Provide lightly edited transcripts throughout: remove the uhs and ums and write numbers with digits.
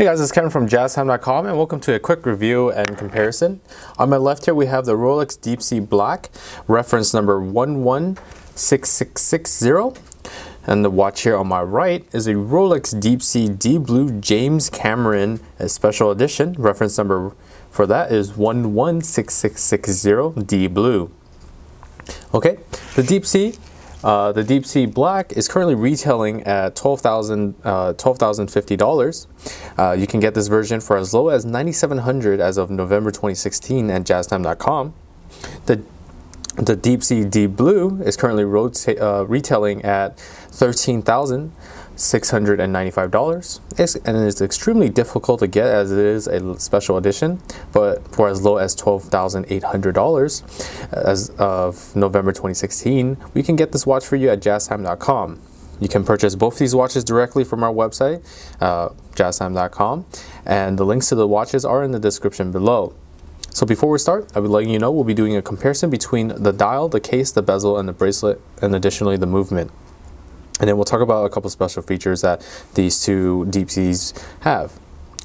Hey guys, it's Kevin from Jaztime.com and welcome to a quick review and comparison. On my left here we have the Rolex Deepsea Black, reference number 116660. And the watch here on my right is a Rolex Deepsea D-Blue James Cameron, a special edition. Reference number for that is 116660 D-Blue. Okay, the Deepsea Black is currently retailing at $12,050. You can get this version for as low as $9,700 as of November 2016 at Jaztime.com. The Deepsea D-Blue is currently retailing at $13,695. And it's extremely difficult to get as it is a special edition, but for as low as $12,800 as of November 2016, we can get this watch for you at Jaztime.com. You can purchase both these watches directly from our website, Jaztime.com, and the links to the watches are in the description below. So before we start, I would let you know we'll be doing a comparison between the dial, the case, the bezel, and the bracelet, and additionally the movement. And then we'll talk about a couple special features that these two Deepseas have.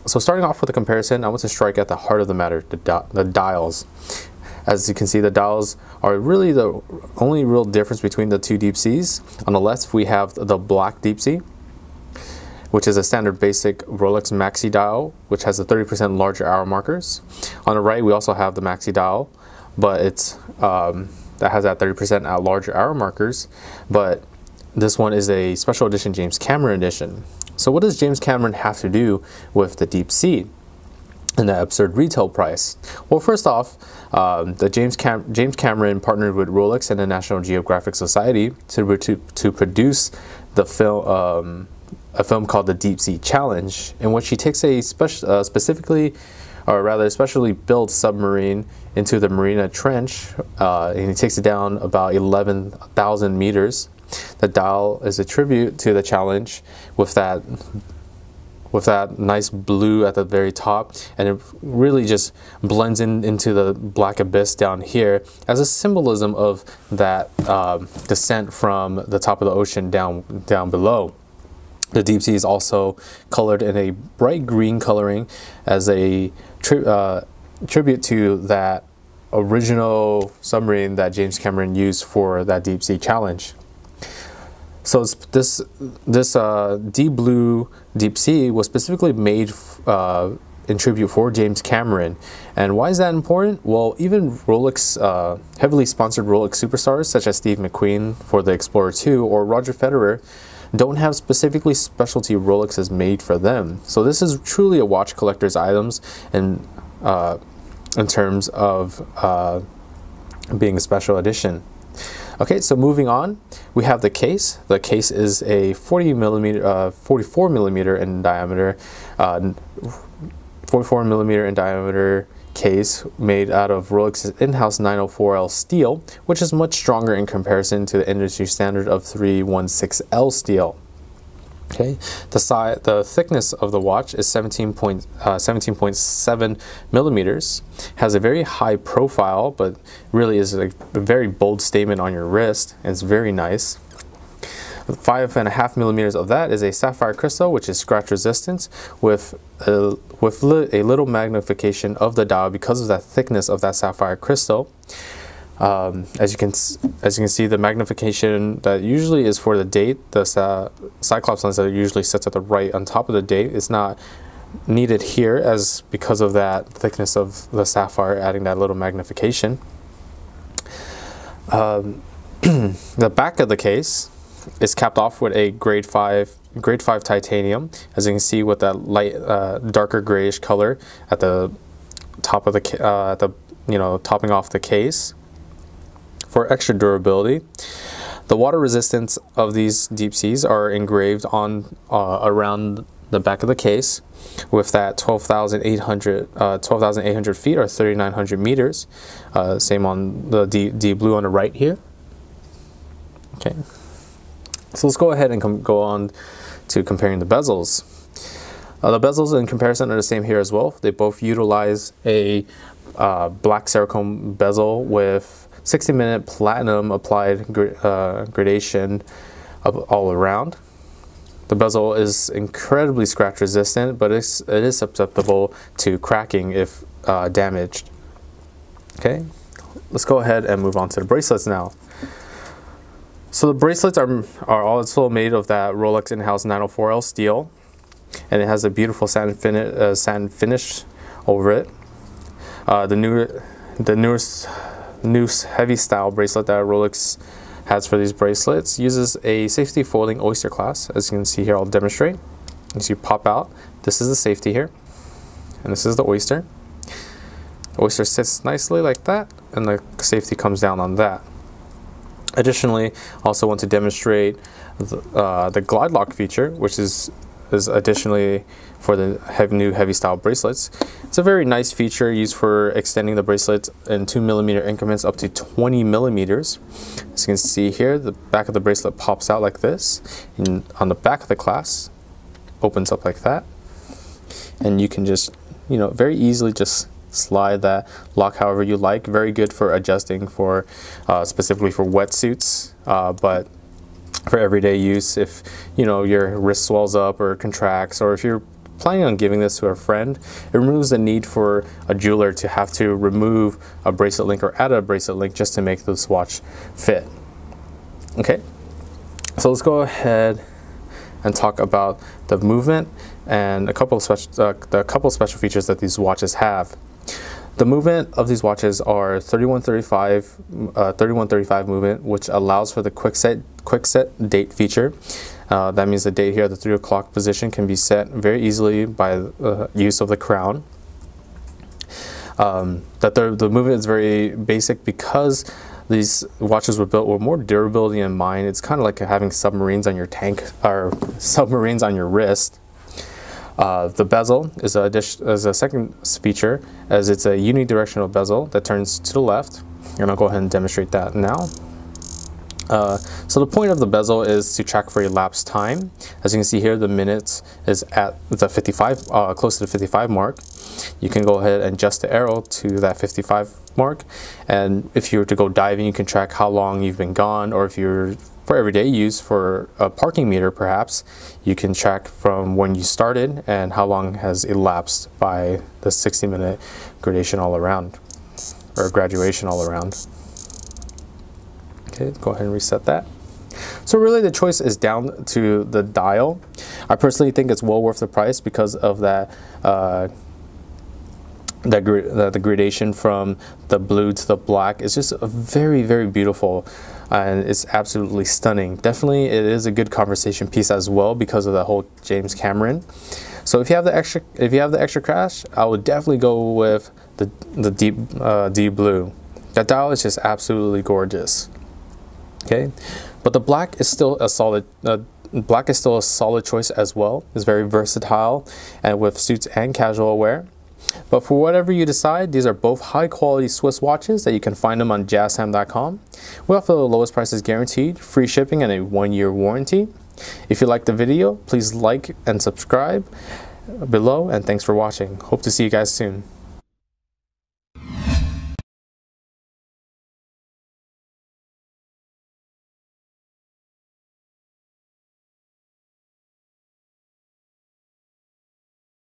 So starting off with the comparison, I want to strike at the heart of the matter, the dials. As you can see, the dials are really the only real difference between the two Deepseas. On the left, we have the Black Deepsea, which is a standard basic Rolex Maxi dial, which has a 30% larger hour markers. On the right, we also have the Maxi dial, but it's that has that 30% larger hour markers. But this one is a special edition James Cameron edition. So what does James Cameron have to do with the Deepsea and the absurd retail price? Well, first off, the James Cameron partnered with Rolex and the National Geographic Society to produce the film. A film called the Deepsea Challenge, in which he takes a specially built submarine into the Marina Trench, and he takes it down about 11,000 meters. The dial is a tribute to the challenge with that nice blue at the very top, and it really just blends into the black abyss down here as a symbolism of that descent from the top of the ocean down below. The Deepsea is also colored in a bright green coloring as a tribute to that original submarine that James Cameron used for that Deepsea Challenge. So this D-Blue Deepsea was specifically made in tribute for James Cameron. And why is that important? Well, even Rolex, heavily sponsored Rolex superstars such as Steve McQueen for the Explorer 2 or Roger Federer don't have specifically specialty Rolexes made for them. So this is truly a watch collector's items in terms of being a special edition. Okay, so moving on, we have the case. The case is a 44 millimeter in diameter, 44 millimeter in diameter case made out of Rolex's in-house 904L steel, which is much stronger in comparison to the industry standard of 316L steel. Okay, the thickness of the watch is 17.7 millimeters. Has a very high profile, but really is a very bold statement on your wrist, and it's very nice. 5.5 millimeters of that is a sapphire crystal, which is scratch resistant, with a little magnification of the dial because of that thickness of that sapphire crystal. As you can see, the magnification that usually is for the date, the Cyclops lens that usually sits at the right on top of the date, is not needed here as because of that thickness of the sapphire adding that little magnification. The back of the case is capped off with a grade 5 titanium, as you can see, with that light darker grayish color at the top of the topping off the case for extra durability. The water resistance of these Deepseas are engraved on around the back of the case with that 12,800 feet or 3,900 meters. Same on the D-Blue on the right here. Okay. So let's go ahead and go on to comparing the bezels. The bezels in comparison are the same here as well. They both utilize a black Cerakote bezel with 60-minute platinum applied gradation all around. The bezel is incredibly scratch resistant, but it is susceptible to cracking if damaged. Okay, let's go ahead and move on to the bracelets now. So the bracelets are also made of that Rolex in-house 904L steel, and it has a beautiful satin finish over it. The newest heavy style bracelet that Rolex has for these bracelets uses a safety folding oyster clasp. As you can see here, I'll demonstrate. As you pop out, this is the safety here, and this is the oyster. The oyster sits nicely like that, and the safety comes down on that. Additionally, I also want to demonstrate the glide lock feature, which is additionally for the new heavy style bracelets. It's a very nice feature used for extending the bracelet in 2mm increments up to 20mm. As you can see here, the back of the bracelet pops out like this, and on the back of the clasp opens up like that, and you can just, you know, very easily just slide that lock however you like. Very good for adjusting for specifically for wetsuits, but for everyday use, if you know your wrist swells up or contracts, or if you're planning on giving this to a friend, it removes the need for a jeweler to have to remove a bracelet link or add a bracelet link just to make this watch fit. Okay, so let's go ahead and talk about the movement and a couple of special features that these watches have. The movement of these watches are 3135 movement, which allows for the quick set date feature. That means the date here at the 3 o'clock position can be set very easily by use of the crown. The movement is very basic because these watches were built with more durability in mind. It's kind of like having submarines on your tank or submarines on your wrist. The bezel is a second feature, as it's a unidirectional bezel that turns to the left, and I'll go ahead and demonstrate that now. So the point of the bezel is to track for elapsed time. As you can see here, the minutes is at the 55, close to the 55 mark. You can go ahead and adjust the arrow to that 55 mark, and if you were to go diving, you can track how long you've been gone, or if you're for everyday use, for a parking meter perhaps, you can track from when you started and how long has elapsed by the 60-minute gradation all around, or graduation all around. Okay, go ahead and reset that. So really the choice is down to the dial. I personally think it's well worth the price because of that the gradation from the blue to the black is just a very, very beautiful, and it's absolutely stunning. Definitely it is a good conversation piece as well because of the whole James Cameron. So if you have the extra cash, I would definitely go with the D-Blue. That dial is just absolutely gorgeous. Okay, but the black is still a solid choice as well. It's very versatile and with suits and casual wear. But for whatever you decide, these are both high quality Swiss watches that you can find them on Jaztime.com. We offer the lowest prices guaranteed, free shipping, and a 1-year warranty. If you liked the video, please like and subscribe below, and thanks for watching. Hope to see you guys soon.